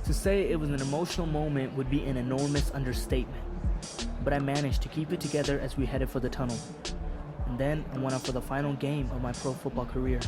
To say it was an emotional moment would be an enormous understatement, but I managed to keep it together as we headed for the tunnel. And then I went out for the final game of my pro football career.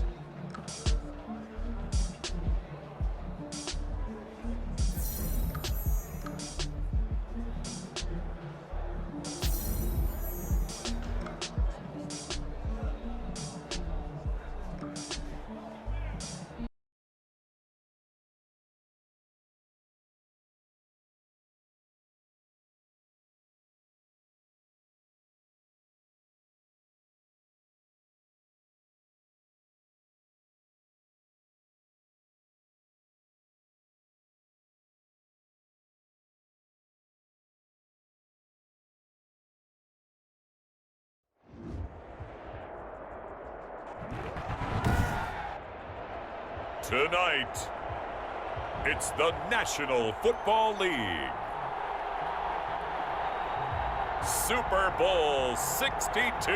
Tonight, it's the National Football League. Super Bowl 62.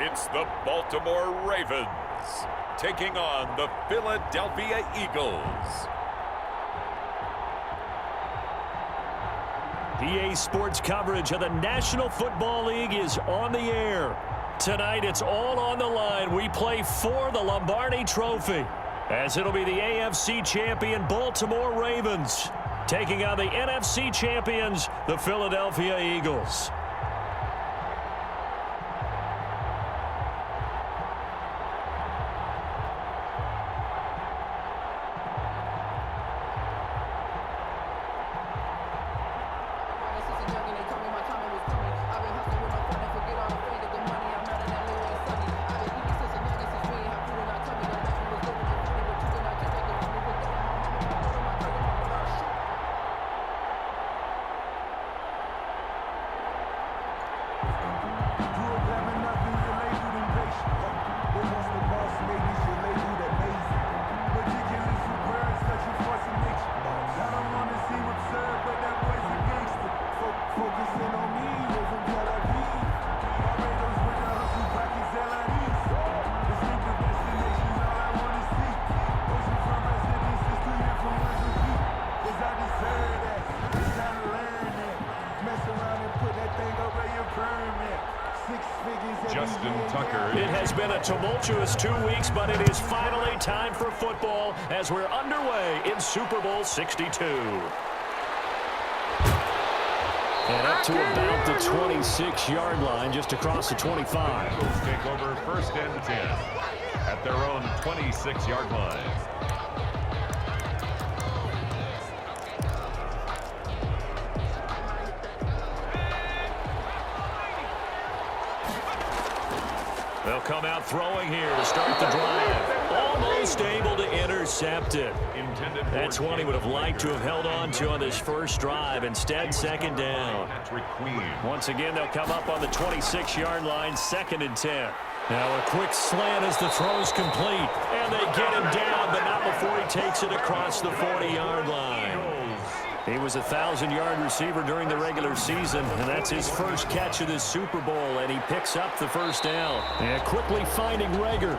It's the Baltimore Ravens taking on the Philadelphia Eagles. EA Sports coverage of the National Football League is on the air. Tonight, it's all on the line. We play for the Lombardi Trophy, as it'll be the AFC champion Baltimore Ravens taking on the NFC champions, the Philadelphia Eagles. It has been a tumultuous 2 weeks, but it is finally time for football as we're underway in Super Bowl 62. And up to about the 26-yard line, just across the 25. Eagles take over 1st and 10 at their own 26-yard line. They'll come out throwing here to start the drive. Almost able to intercept it. That's one he would have liked to have held on to on this first drive. Instead, 2nd down. Once again, they'll come up on the 26-yard line, 2nd and 10. Now a quick slant as the throw's complete. And they get him down, but not before he takes it across the 40-yard line. He was a 1,000-yard receiver during the regular season, and that's his first catch of this Super Bowl, and he picks up the 1st down. And quickly finding Rager.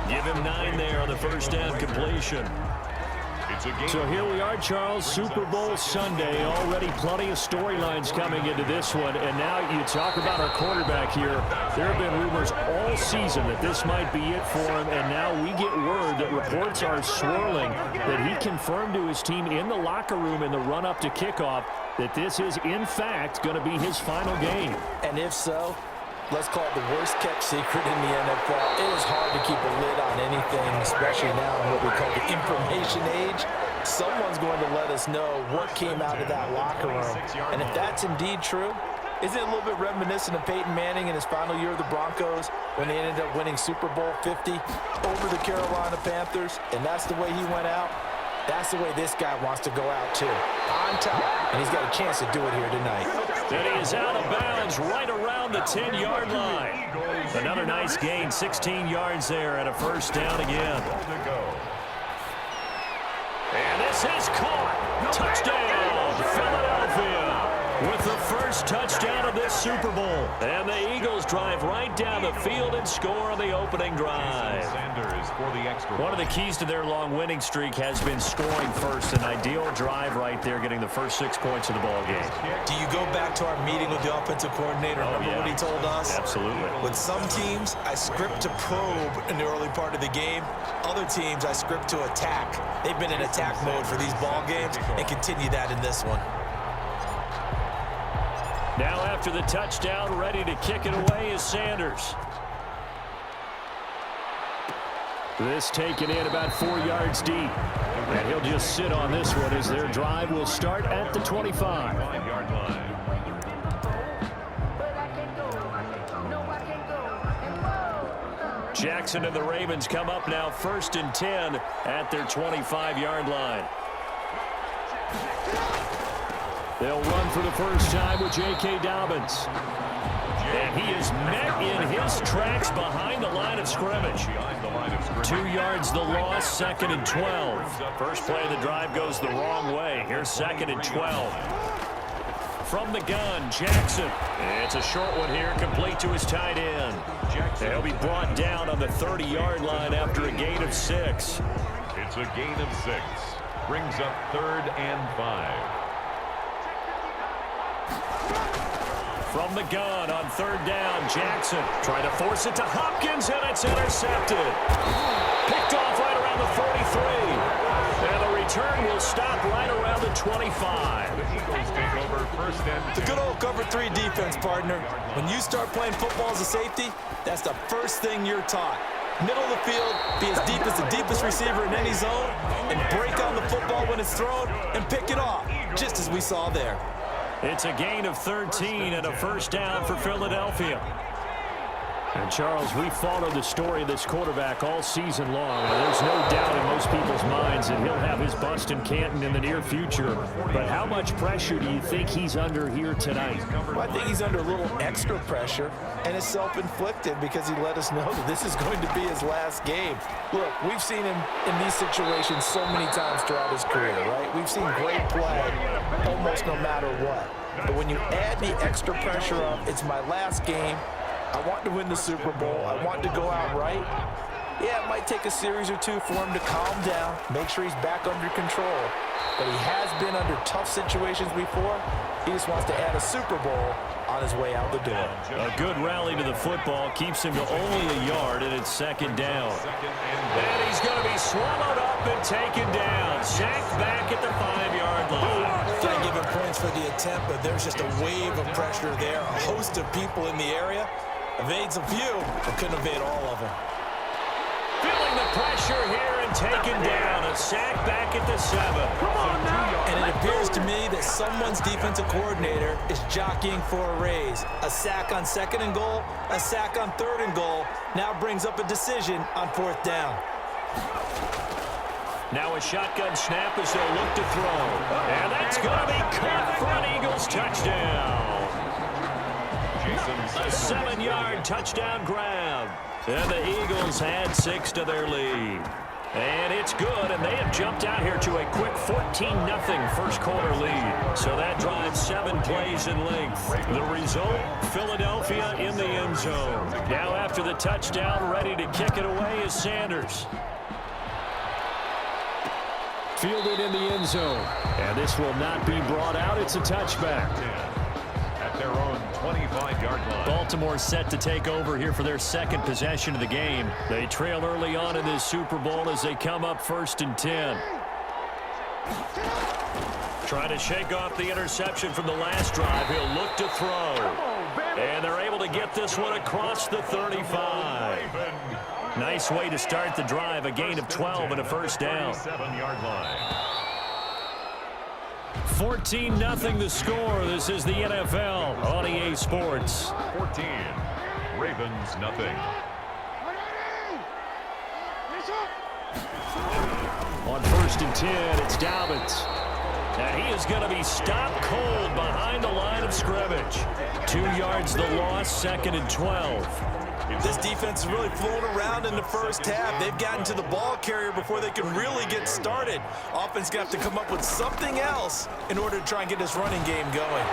Give him 9 there on the 1st down completion. So here we are, Charles, Super Bowl Sunday. Already plenty of storylines coming into this one. And now you talk about our quarterback here. There have been rumors all season that this might be it for him. And now we get word that reports are swirling that he confirmed to his team in the locker room in the run-up to kickoff that this is, in fact, going to be his final game. And if so, let's call it the worst kept secret in the NFL. It is hard to keep a lid on anything, especially now in what we call the information age. Someone's going to let us know what came out of that locker room. And if that's indeed true, isn't it a little bit reminiscent of Peyton Manning in his final year of the Broncos when they ended up winning Super Bowl 50 over the Carolina Panthers? And that's the way he went out. That's the way this guy wants to go out, too. On top. And he's got a chance to do it here tonight. And he is out of bounds right around the 10-yard line. Another nice gain, 16 yards there, and a first down again. And this is caught. Touchdown, Philadelphia. With the first touchdown of this Super Bowl. And the Eagles drive right down the field and score on the opening drive. One of the keys to their long winning streak has been scoring first. An ideal drive right there, getting the first 6 points of the ball game. Do you go back to our meeting with the offensive coordinator? Remember what he told us? Absolutely. With some teams, I script to probe in the early part of the game. Other teams, I script to attack. They've been in attack mode for these ball games and continue that in this one. Now after the touchdown, ready to kick it away is Sanders. This taken in about 4 yards deep. And he'll just sit on this one as their drive will start at the 25. Jackson and the Ravens come up now 1st and 10 at their 25-yard line. They'll run for the first time with J.K. Dobbins. And he is met in his tracks behind the line of scrimmage. 2 yards the loss, 2nd and 12. First play of the drive goes the wrong way. Here's 2nd and 12. From the gun, Jackson. It's a short one here, complete to his tight end. He'll be brought down on the 30-yard line after a gain of 6. It's a gain of 6. Brings up 3rd and 5. From the gun on 3rd down, Jackson trying to force it to Hopkins, and it's intercepted. Picked off right around the 43. And the return will stop right around the 25. The Eagles take over 1st and 10. The good old cover 3 defense, partner. When you start playing football as a safety, that's the first thing you're taught. Middle of the field, be as deep as the deepest receiver in any zone, and break on the football when it's thrown and pick it off, just as we saw there. It's a gain of 13 and a first down for Philadelphia. And, Charles, we followed the story of this quarterback all season long. There's no doubt in most people's minds that he'll have his bust in Canton in the near future. But how much pressure do you think he's under here tonight? Well, I think he's under a little extra pressure, and it's self-inflicted because he let us know that this is going to be his last game. Look, we've seen him in these situations so many times throughout his career, right? We've seen great play almost no matter what. But when you add the extra pressure of, it's my last game, I want to win the Super Bowl, I want to go out right, yeah, it might take a series or two for him to calm down, make sure he's back under control. But he has been under tough situations before. He just wants to add a Super Bowl on his way out the door. A good rally to the football keeps him to only a yard, and it's 2nd down. And he's going to be swallowed up and taken down. Sacked back at the 5-yard line. Can't give him points for the attempt, but there's just a wave of pressure there. A host of people in the area. Evades a few, but couldn't evade all of them. Feeling the pressure here and taken down. A sack back at the 7. And it appears to me that someone's defensive coordinator is jockeying for a raise. A sack on 2nd and goal, a sack on 3rd and goal, now brings up a decision on 4th down. Now a shotgun snap as they'll look to throw. And that's going to be caught for an Eagles touchdown. A 7-yard touchdown grab. And the Eagles add 6 to their lead. And it's good, and they have jumped out here to a quick 14-0 first quarter lead. So that drives 7 plays in length. The result, Philadelphia in the end zone. Now after the touchdown, ready to kick it away is Sanders. Fielded in the end zone. And this will not be brought out. It's a touchback. At their own 25-yard line. Baltimore set to take over here for their 2nd possession of the game. They trail early on in this Super Bowl as they come up 1st and 10. Trying to shake off the interception from the last drive. He'll look to throw. And they're able to get this one across the 35. Nice way to start the drive. A gain of 12 and a first down. 7-yard line. 14-0 the score. This is the NFL on EA Sports. 14. Ravens nothing. On 1st and 10, it's Dobbins. And he is going to be stopped cold behind the line of scrimmage. 2 yards the loss, 2nd and 12. This defense is really flown around in the first half. They've gotten to the ball carrier before they can really get started. Offense going to have to come up with something else in order to try and get this running game going.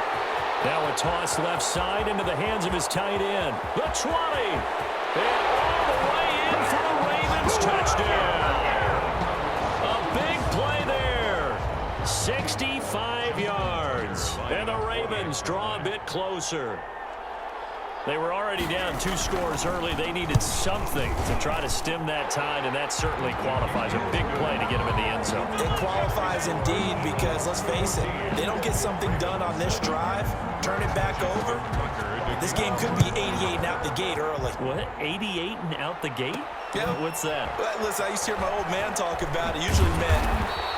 Now a toss left side into the hands of his tight end. The 20. And all the way in for the Ravens touchdown. A big play there. 65 yards. And the Ravens draw a bit closer. They were already down 2 scores early. They needed something to try to stem that tide, and that certainly qualifies. A big play to get them in the end zone. It qualifies indeed because, let's face it, they don't get something done on this drive, turn it back over, this game could be 88 and out the gate early. What? 88 and out the gate? Yeah. What's that? Listen, I used to hear my old man talk about it. Usually meant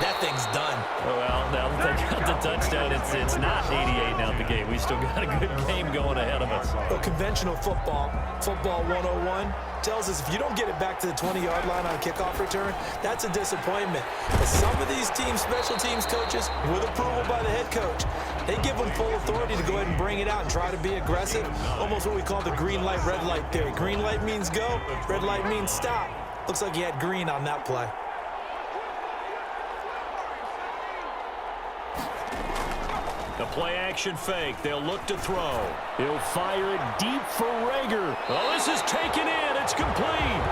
that thing's done. Well, now that they got the touchdown, it's not 88 and out the gate. We still got a good game going ahead of us. Well, conventional football 101, tells us if you don't get it back to the 20-yard line on a kickoff return, that's a disappointment. But some of these teams, special teams coaches, with approval by the head coach, they give them full authority to go ahead and bring it out and try to be aggressive, almost what we call the green light, red light theory. Green light means go, red light means stop. Looks like he had green on that play. The play-action fake. They'll look to throw. He'll fire it deep for Rager. Oh, this is taken in. It's complete.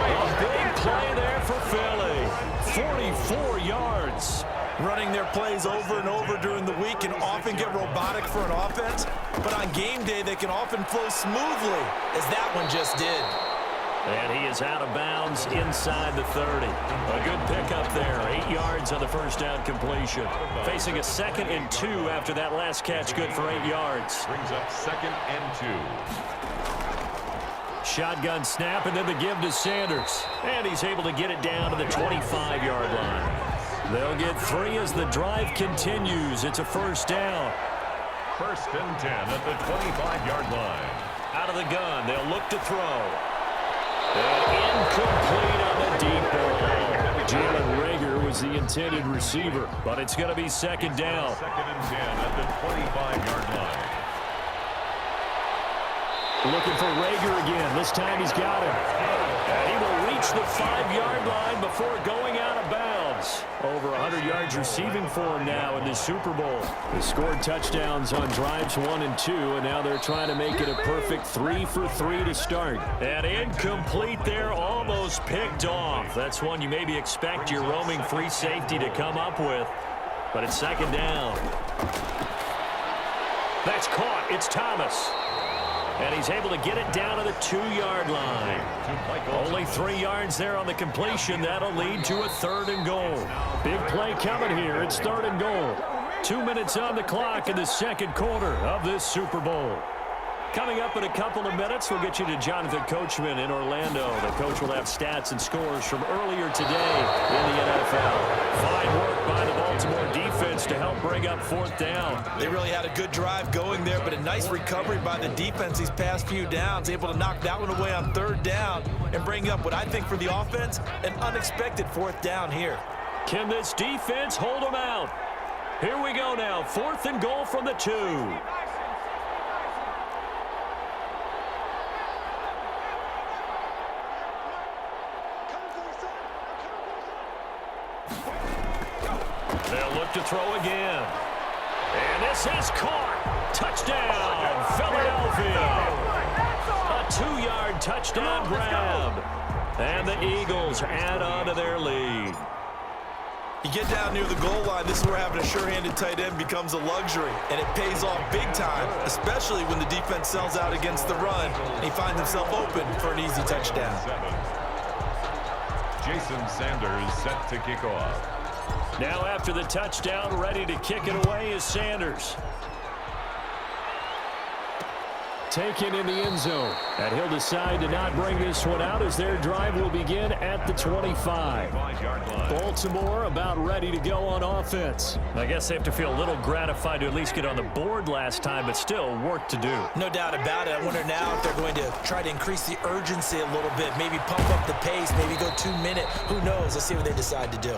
A big play there for Philly. 44 yards. Running their plays over and over during the week can often get robotic for an offense, but on game day they can often flow smoothly, as that one just did. And he is out of bounds inside the 30. A good pickup there. 8 yards on the first down completion. Facing a 2nd and 2 after that last catch. Good for 8 yards. Brings up 2nd and 2. Shotgun snap and then the give to Sanders. And he's able to get it down to the 25-yard line. They'll get 3 as the drive continues. It's a first down. 1st and 10 at the 25-yard line. Out of the gun. They'll look to throw. And incomplete on the deep ball. Jalen Rager was the intended receiver, but it's going to be 2nd down. 2nd and 10 at the 25-yard line. Looking for Rager again. This time he's got him. And he will reach the 5-yard line before going out of bounds. Over 100 yards receiving for him now in this Super Bowl. They scored touchdowns on drives 1 and 2, and now they're trying to make it a perfect 3 for 3 to start. And incomplete there, almost picked off. That's one you maybe expect your roaming free safety to come up with, but it's 2nd down. That's caught. It's Thomas. And he's able to get it down to the 2-yard line. Only 3 yards there on the completion. That'll lead to a 3rd and goal. Big play coming here. It's 3rd and goal. 2 minutes on the clock in the 2nd quarter of this Super Bowl. Coming up in a couple of minutes, we'll get you to Jonathan Coachman in Orlando. The coach will have stats and scores from earlier today in the NFL. Fine work by the Baltimore defense to help bring up 4th down. They really had a good drive going there, but a nice recovery by the defense these past few downs, able to knock that one away on 3rd down and bring up what I think for the offense, an unexpected 4th down here. Can this defense hold them out? Here we go now, 4th and goal from the 2. They'll look to throw again. And this is caught. Touchdown, Philadelphia. A 2-yard touchdown grab. And the Eagles add on to their lead. You get down near the goal line, this is where having a sure-handed tight end becomes a luxury, and it pays off big time, especially when the defense sells out against the run, and he finds himself open for an easy touchdown. Jason Sanders set to kick off. Now after the touchdown, ready to kick it away is Sanders. Taken in the end zone. And he'll decide to not bring this one out as their drive will begin at the 25. Baltimore about ready to go on offense. I guess they have to feel a little gratified to at least get on the board last time, but still work to do. No doubt about it. I wonder now if they're going to try to increase the urgency a little bit, maybe pump up the pace, maybe go 2-minute. Who knows? Let's see what they decide to do.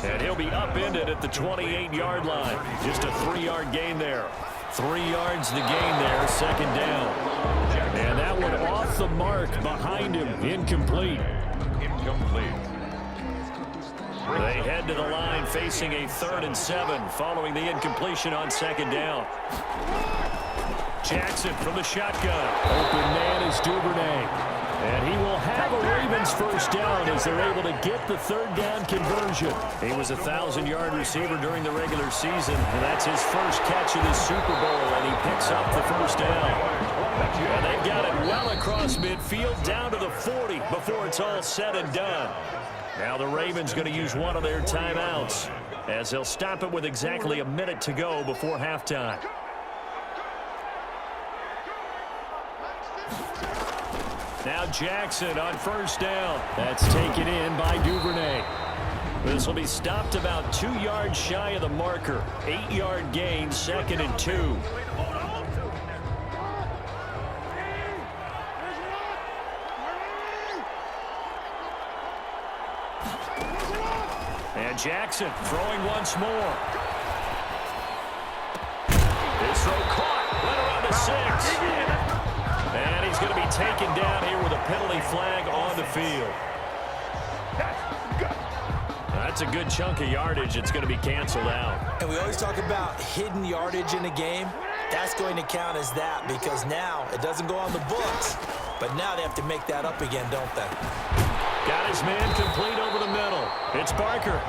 And he'll be upended at the 28-yard line. Just a 3-yard gain there. 3 yards to gain there, second down. And that one off the mark behind him, incomplete. They head to the line facing a 3rd and 7 following the incompletion on second down. Jackson from the shotgun. Open man is Duvernay. And he will have a Ravens first down as they're able to get the 3rd down conversion. He was a 1,000-yard receiver during the regular season, and that's his first catch of the Super Bowl, and he picks up the first down. And they've got it well across midfield down to the 40 before it's all said and done. Now the Ravens going to use one of their timeouts as they'll stop it with exactly a minute to go before halftime. Now Jackson on first down. That's taken in by Duvernay. This will be stopped about 2 yards shy of the marker. 8-yard gain, 2nd and 2. And Jackson throwing once more. This throw caught right around the 6. And he's going to be taken down here with a penalty flag on the field. That's a good chunk of yardage. It's going to be canceled out. And we always talk about hidden yardage in a game. That's going to count as that because now it doesn't go on the books. But now they have to make that up again, don't they? Got his man complete over the middle. It's Barker.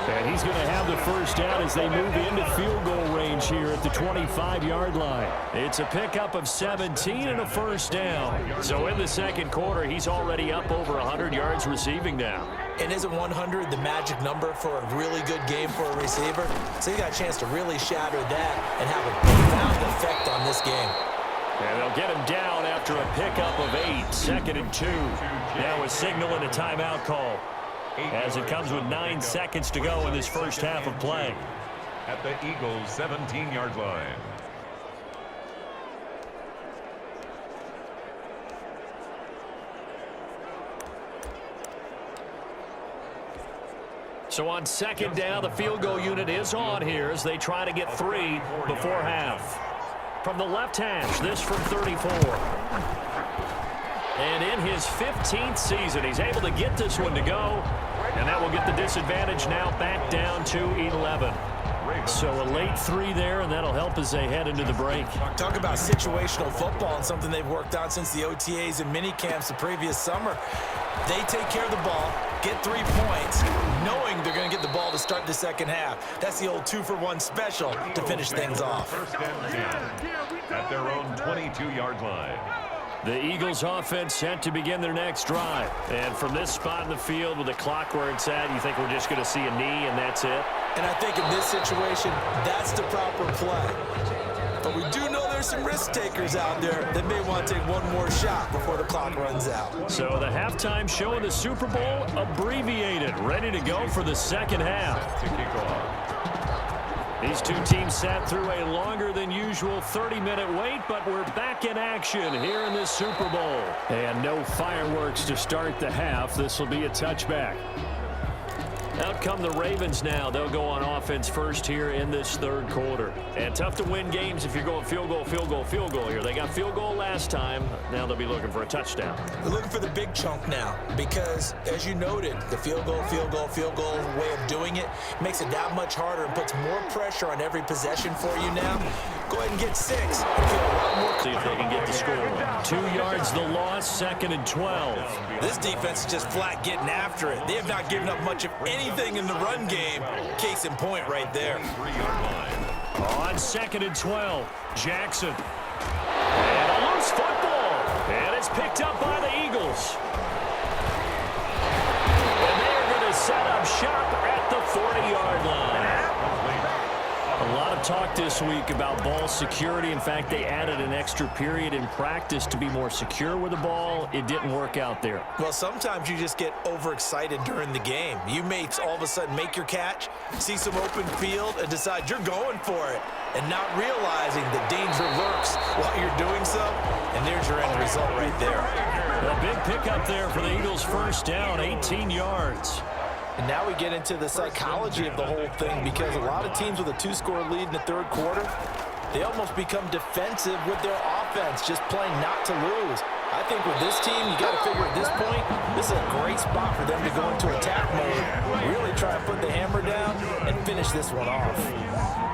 And he's going to have the first down as they move into field goal range here at the 25-yard line. It's a pickup of 17 and a first down. So in the second quarter, he's already up over 100 yards receiving now. And isn't 100 the magic number for a really good game for a receiver? So he got a chance to really shatter that and have a profound effect on this game. And they'll get him down after a pickup of 8, 2nd and 2. Now a signal and a timeout call as it comes with 9 seconds to go in this first half of play. At the Eagles' 17-yard line. So on second down, the field goal unit is on here as they try to get 3 before half. From the left hash, this from 34. And in his 15th season, he's able to get this one to go. And that will get the disadvantage now back down to 11. So a late 3 there, and that'll help as they head into the break. Talk about situational football and something they've worked on since the OTAs and mini camps the previous summer. They take care of the ball, get 3 points, knowing they're going to get the ball to start the second half. That's the old 2-for-1 special to finish things off. First and 10 at their own 22-yard line. The Eagles offense set to begin their next drive. And from this spot in the field with the clock where it's at, you think we're just going to see a knee and that's it? And I think in this situation, that's the proper play. But we do know there's some risk takers out there that may want to take one more shot before the clock runs out. So the halftime show in the Super Bowl abbreviated, ready to go for the second half. To kick off. These two teams sat through a longer than usual 30-minute wait, but we're back in action here in this Super Bowl. And no fireworks to start the half. This will be a touchback. Out come the Ravens now. They'll go on offense first here in this third quarter. And tough to win games if you're going field goal, field goal, field goal here. They got field goal last time. Now they'll be looking for a touchdown. They're looking for the big chunk now because, as you noted, the field goal way of doing it makes it that much harder and puts more pressure on every possession for you now. Go ahead and get 6 and feel a lot more. See if they can get the score. 2 yards the loss, 2nd and 12. This defense is just flat getting after it. They have not given up much of anything in the run game. Case in point right there. 3-yard line. On 2nd and 12, Jackson. And a loose football. And it's picked up by the Eagles. And they're going to set up shop at the 40-yard line. A lot of talk this week about ball security. In fact, they added an extra period in practice to be more secure with the ball. It didn't work out there. Well, sometimes you just get overexcited during the game. You may all of a sudden make your catch, see some open field, and decide you're going for it, and not realizing the danger lurks while you're doing so. And there's your end result right there. A big pickup there for the Eagles' first down, 18 yards. And now we get into the psychology of the whole thing, because a lot of teams with a 2-score lead in the third quarter, they almost become defensive with their offense, just playing not to lose. I think with this team, you got to figure at this point, this is a great spot for them to go into attack mode, really try to put the hammer down and finish this one off.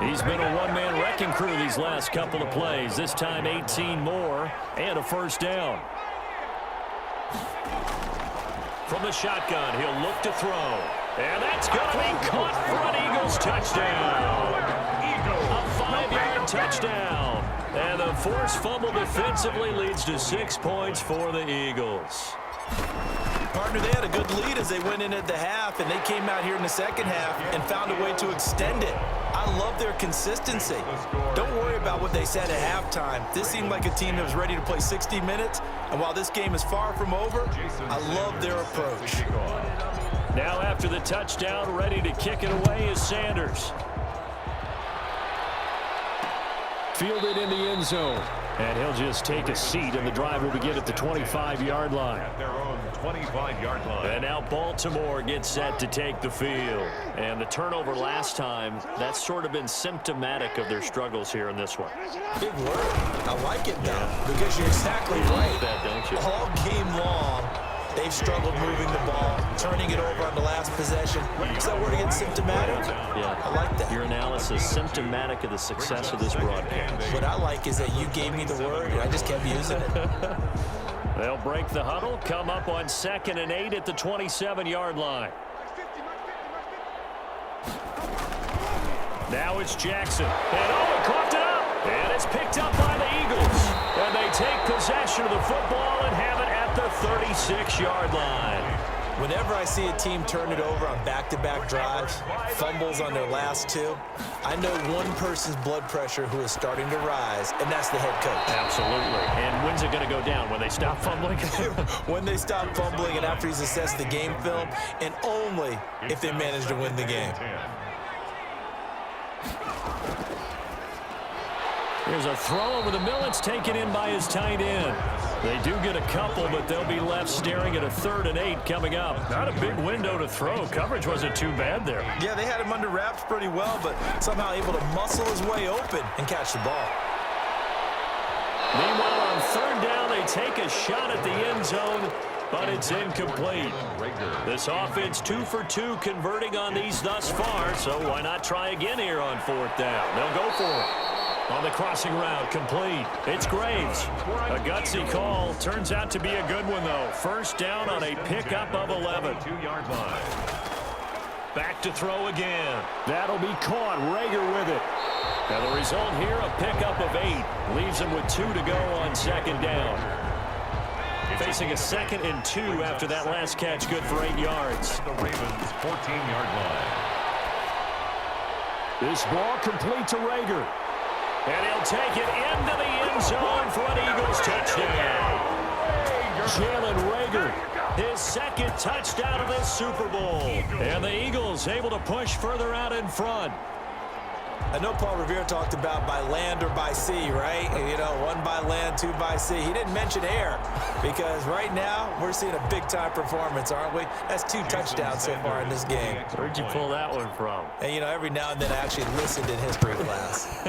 He's been a one-man wrecking crew these last couple of plays. This time 18 more and a first down. From the shotgun, he'll look to throw. And that's going to be caught for an Eagles touchdown. A 5-yard touchdown. And the forced fumble defensively leads to 6 points for the Eagles. Partner, they had a good lead as they went in at the half, and they came out here in the second half and found a way to extend it. I love their consistency. Don't worry about what they said at halftime. This seemed like a team that was ready to play 60 minutes, and while this game is far from over, I love their approach. Now after the touchdown, ready to kick it away is Sanders. Fielded in the end zone. And he'll just take a seat, and the drive will begin at the 25-yard line. At their own 25-yard line. And now Baltimore gets set to take the field. And the turnover last time, that's sort of been symptomatic of their struggles here in this one. Big word. I like it, though, because you're exactly right. That, don't you? All game long, they've struggled moving the ball, turning it over on the last possession. Is that word again, symptomatic? Yeah. I like that. Your analysis symptomatic of the success of this broadcast. What I like is that you gave me the word, and I just kept using it. They'll break the huddle, come up on 2nd and 8 at the 27-yard line. Now it's Jackson. And he coughed it up. And it's picked up by the Eagles. And they take possession of the football and have it at the 36-yard line. Whenever I see a team turn it over on back-to-back drives, fumbles on their last two, I know one person's blood pressure who is starting to rise, and that's the head coach. Absolutely. And when's it going to go down? When they stop fumbling? When they stop fumbling and after he's assessed the game film, and only if they manage to win the game. Here's a throw over the middle. It's taken in by his tight end. They do get a couple, but they'll be left staring at a 3rd and 8 coming up. Not a big window to throw. Coverage wasn't too bad there. Yeah, they had him under wraps pretty well, but somehow able to muscle his way open and catch the ball. Meanwhile, on 3rd down, they take a shot at the end zone, but it's incomplete. This offense 2 for 2 converting on these thus far, so why not try again here on 4th down? They'll go for it. On the crossing route, complete. It's Graves. A gutsy call. Turns out to be a good one, though. First down on a pickup of 11. 2-yard line. Back to throw again. That'll be caught. Rager with it. Now the result here, a pickup of 8. Leaves him with 2 to go on 2nd down. Facing a 2nd and 2 after that last catch, good for 8 yards. The Ravens' 14-yard line. This ball complete to Rager. And he'll take it into the end zone for an Eagles touchdown. Jalen Rager, his 2nd touchdown of this Super Bowl. And the Eagles able to push further out in front. I know Paul Revere talked about by land or by sea, right? You know, 1 by land, 2 by sea. He didn't mention air because right now we're seeing a big-time performance, aren't we? That's 2 touchdowns so far in this game. Where'd you pull that one from? And, you know, every now and then I actually listened in history class.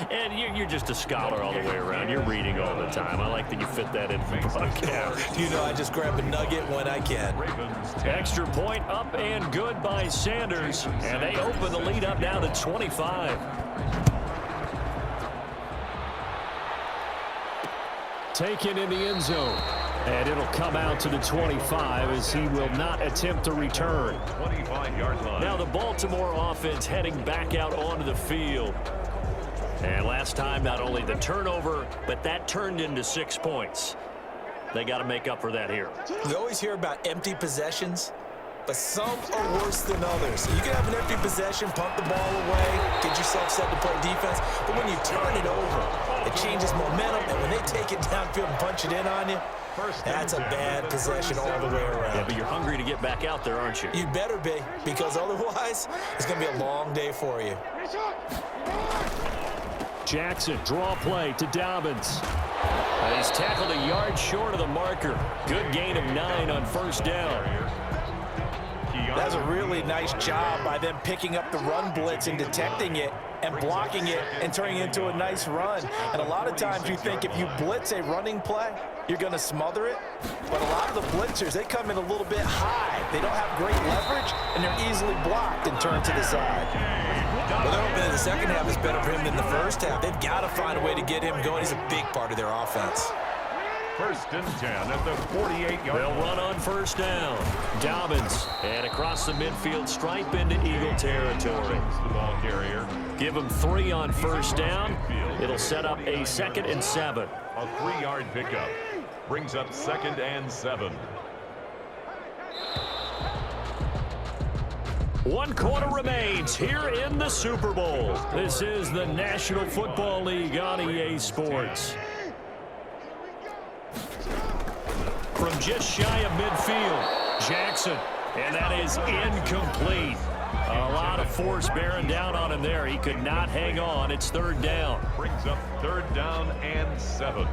And you're just a scholar all the way around. You're reading all the time. I like that you fit that in for the broadcast. You know, I just grab a nugget when I can. Extra point up and good by Sanders. And they open the lead up now to 25. Taken in the end zone. And it'll come out to the 25 as he will not attempt to return. 25-yard line. Now the Baltimore offense heading back out onto the field. And last time, not only the turnover, but that turned into 6 points. They got to make up for that here. We always hear about empty possessions, but some are worse than others. You can have an empty possession, pump the ball away, get yourself set to play defense, but when you turn it over, it changes momentum, and when they take it downfield and punch it in on you, that's a bad possession all the way around. Yeah, but you're hungry to get back out there, aren't you? You better be, because otherwise, it's going to be a long day for you. Jackson, draw play to Dobbins. He's tackled a yard short of the marker. Good gain of 9 on 1st down. That's a really nice job by them picking up the run blitz and detecting it and blocking it and turning it into a nice run. And a lot of times you think if you blitz a running play, you're going to smother it. But a lot of the blitzers, they come in a little bit high. They don't have great leverage, and they're easily blocked and turned to the side. Well, they're hoping that the second half is better for him than the first half. They've got to find a way to get him going. He's a big part of their offense. 1st and 10 at the 48-yard They'll run on 1st down. Dobbins, and across the midfield stripe into Eagle territory. The ball carrier. Give him 3 on 1st down. It'll set up a 2nd and 7. A 3-yard pickup. Brings up 2nd and 7. 1 quarter remains here in the Super Bowl. This is the National Football League on EA Sports. From just shy of midfield, Jackson, and that is incomplete. A lot of force bearing down on him there. He could not hang on. It's 3rd down. Brings up 3rd down and 7.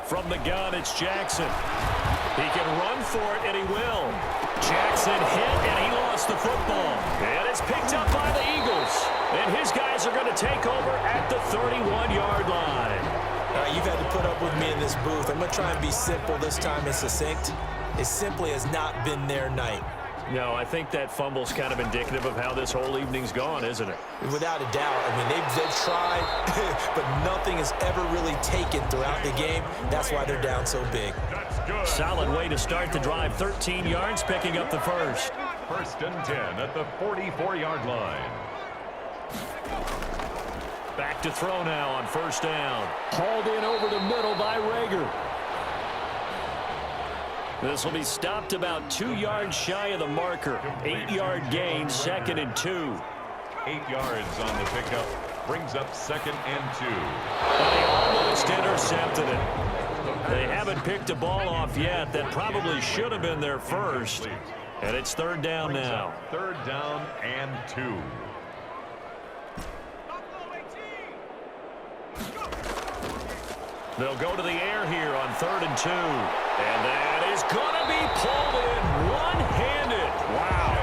From the gun, it's Jackson. He can run for it, and he will. Jackson hit, and he lost the football. And it's picked up by the Eagles. And his guys are going to take over at the 31-yard line. All right, you've had to put up with me in this booth. I'm going to try and be simple this time and succinct. It simply has not been their night. No, I think that fumble's kind of indicative of how this whole evening's gone, isn't it? Without a doubt. I mean, they've tried, but nothing has ever really taken throughout the game. That's why they're down so big. Solid way to start the drive. 13 yards, picking up the first. 1st and 10 at the 44-yard line. Back to throw now on 1st down. Hauled in over the middle by Rager. This will be stopped about 2 yards shy of the marker. 8-yard gain, 2nd and 2. 8 yards on the pickup. Brings up 2nd and 2. They almost intercepted it. They haven't picked a ball off yet. That probably should have been their first. And it's 3rd down now. 3rd down and 2. They'll go to the air here on 3rd and 2. And that is going to be pulled in one-handed. Wow.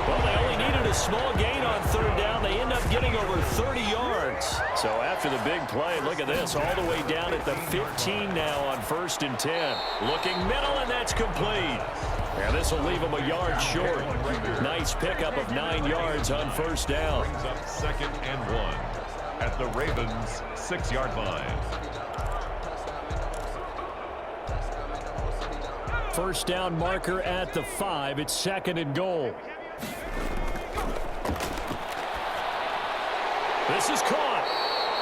Well, they only needed a small gain on 3rd down. They end up getting over 30 yards. So after the big play, look at this, all the way down at the 15 now on 1st and 10. Looking middle, and that's complete. And this will leave them a yard short. Nice pickup of 9 yards on 1st down. Brings up 2nd and 1 at the Ravens' 6-yard line. 1st down marker at the 5. It's 2nd and goal. This is caught.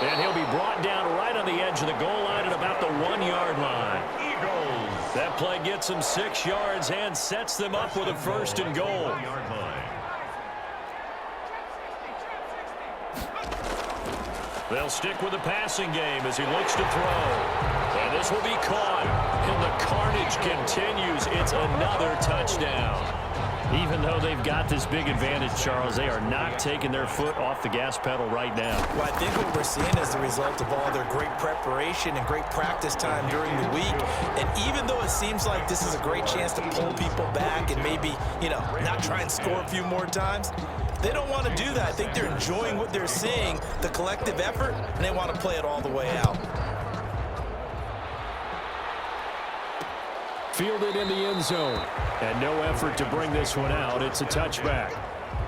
And he'll be brought down right on the edge of the goal line at about the 1-yard line. Eagles. That play gets them 6 yards and sets them up with a 1st and goal. They'll stick with the passing game as he looks to throw. And this will be caught. And the carnage continues. It's another touchdown. Even though they've got this big advantage, Charles, they are not taking their foot off the gas pedal right now. Well, I think what we're seeing is the result of all their great preparation and great practice time during the week. And even though it seems like this is a great chance to pull people back and maybe, not try and score a few more times, they don't want to do that. I think they're enjoying what they're seeing, the collective effort, and they want to play it all the way out. Fielded in the end zone. And no effort to bring this one out. It's a touchback.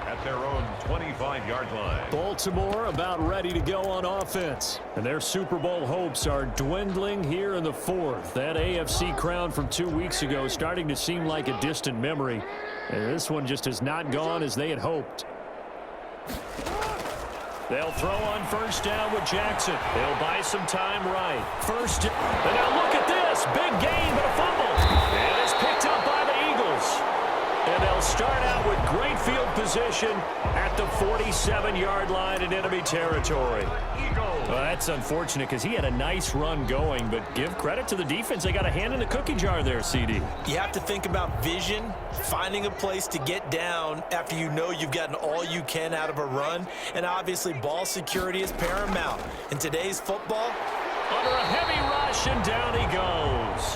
At their own 25-yard line. Baltimore about ready to go on offense. And their Super Bowl hopes are dwindling here in the 4th. That AFC crown from 2 weeks ago is starting to seem like a distant memory. And this one just has not gone as they had hoped. They'll throw on 1st down with Jackson. They'll buy some time right. First, and now look at this. Big gain, but a fumble. And it's picked up by the Eagles. And they'll start out with great field position at the 47-yard line in enemy territory. Well, that's unfortunate because he had a nice run going, but give credit to the defense. They got a hand in the cookie jar there, CD. You have to think about vision, finding a place to get down after you know you've gotten all you can out of a run, and obviously ball security is paramount. In today's football, reception. Down he goes.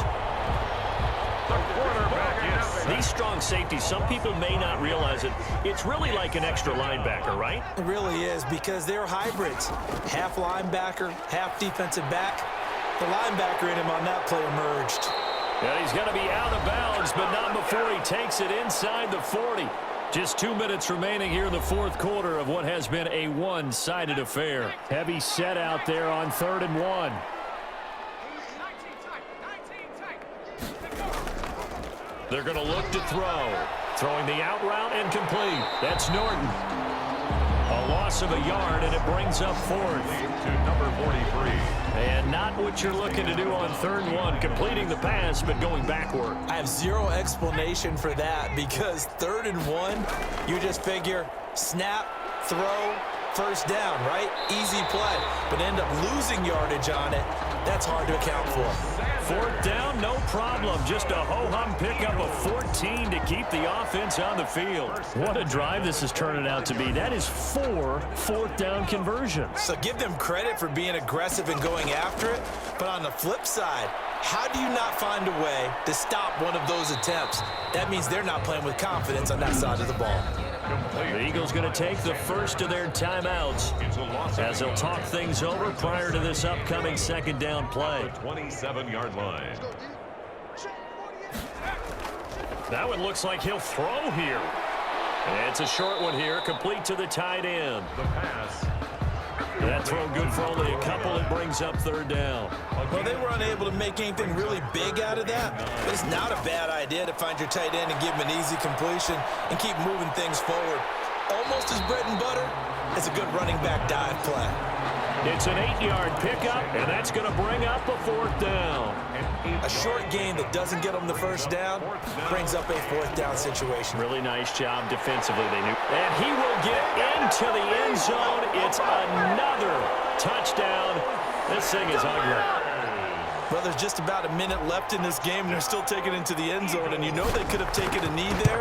The quarterback is These strong safeties, some people may not realize it. It's really like an extra linebacker, right? It really is, because they're hybrids. Half linebacker, half defensive back. The linebacker in him on that play emerged. And he's going to be out of bounds, but not before he takes it inside the 40. Just 2 minutes remaining here in the fourth quarter of what has been a one-sided affair. Heavy set out there on 3rd and 1. They're going to look to throw. Throwing the out route and complete. That's Norton. A loss of a yard, and it brings up 4th. to number 43. And not what you're looking to do on 3rd and 1. Completing the pass, but going backward. I have zero explanation for that, because 3rd and 1, you just figure snap, throw, first down, right? Easy play, but end up losing yardage on it. That's hard to account for. 4th down, no problem. Just a ho-hum pickup of 14 to keep the offense on the field. What a drive this is turning out to be. That is 4 4th down conversions. So give them credit for being aggressive and going after it, but on the flip side, how do you not find a way to stop one of those attempts? That means they're not playing with confidence on that side of the ball. The Eagles going to take the first of their timeouts as they'll talk things over prior to this upcoming 2nd down play. 27-yard line. That one looks like he'll throw here. And it's a short one here, complete to the tight end. The pass. That throw good for only a couple. It brings up 3rd down. Well, they were unable to make anything really big out of that, but it's not a bad idea to find your tight end and give him an easy completion and keep moving things forward. Almost as bread and butter as a good running back dive play. It's an 8-yard pickup, and that's going to bring up a 4th down. A short gain that doesn't get them the first down brings up a 4th down situation. Really nice job defensively. They knew. And he will get into the end zone. It's another touchdown. This thing is ugly. Well, there's just about a minute left in this game, and they're still taking it into the end zone, and you know they could have taken a knee there,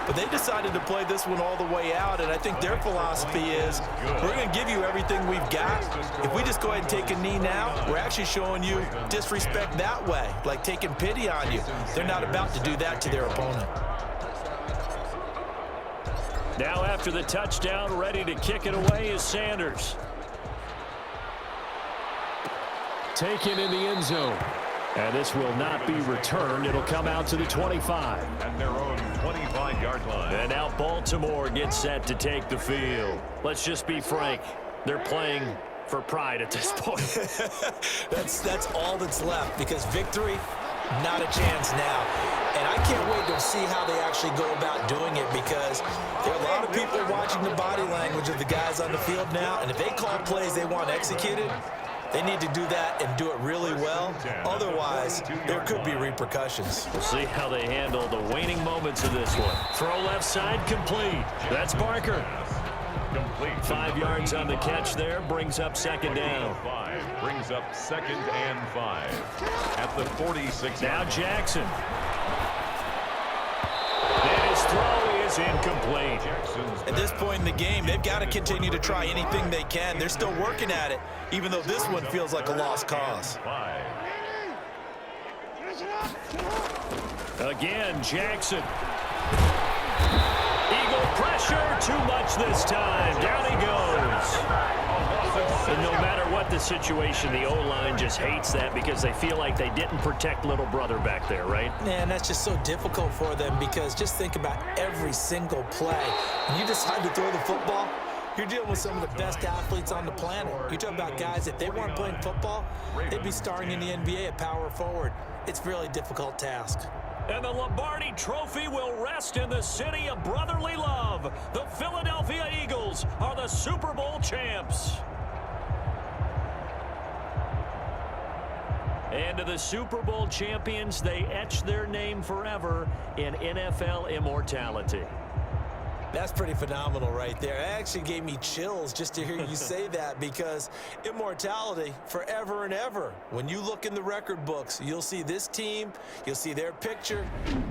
but they decided to play this one all the way out, and I think their philosophy is, we're going to give you everything we've got. If we just go ahead and take a knee now, we're actually showing you disrespect that way, like taking pity on you. They're not about to do that to their opponent. Now after the touchdown, ready to kick it away is Sanders. Taken in the end zone. And this will not be returned. It'll come out to the 25. At their own 25-yard line. And now Baltimore gets set to take the field. Let's just be frank. They're playing for pride at this point. That's all that's left, because victory, not a chance now. And I can't wait to see how they actually go about doing it, because there are a lot of people watching the body language of the guys on the field now, and if they call plays they want executed, they need to do that and do it really well. Otherwise, there could be repercussions. We'll see how they handle the waning moments of this one. Throw left side, complete. That's Barker. 5 yards on the catch there, brings up 2nd down. Brings up 2nd and 5 at the 46. Now Jackson. And his throw is incomplete. At this point in the game, they've got to continue to try anything they can. They're still working at it, even though this one feels like a lost cause. Again, Jackson. Eagle pressure, too much this time. Down he goes. And no matter what the situation, the O-line just hates that, because they feel like they didn't protect little brother back there, right? Man, that's just so difficult for them, because just think about every single play. When you decide to throw the football, you're dealing with some of the best athletes on the planet. You talk about guys, if they weren't playing football, they'd be starring in the NBA at power forward. It's a really difficult task. And the Lombardi Trophy will rest in the city of brotherly love. The Philadelphia Eagles are the Super Bowl champs. And to the Super Bowl champions, they etch their name forever in NFL immortality. That's pretty phenomenal right there. It actually gave me chills just to hear you say that, because immortality forever and ever. When you look in the record books, you'll see this team, you'll see their picture,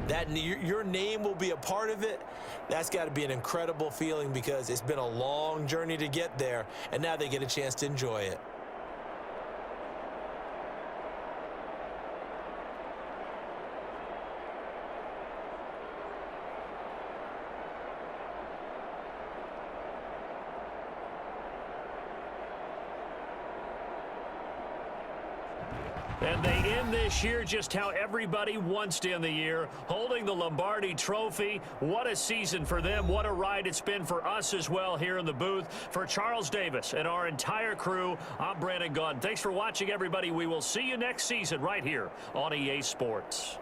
that your name will be a part of it. That's got to be an incredible feeling, because it's been a long journey to get there, and now they get a chance to enjoy it. And they end this year just how everybody wants to end the year, holding the Lombardi Trophy. What a season for them. What a ride it's been for us as well here in the booth. For Charles Davis and our entire crew, I'm Brandon Gaudin. Thanks for watching, everybody. We will see you next season right here on EA Sports.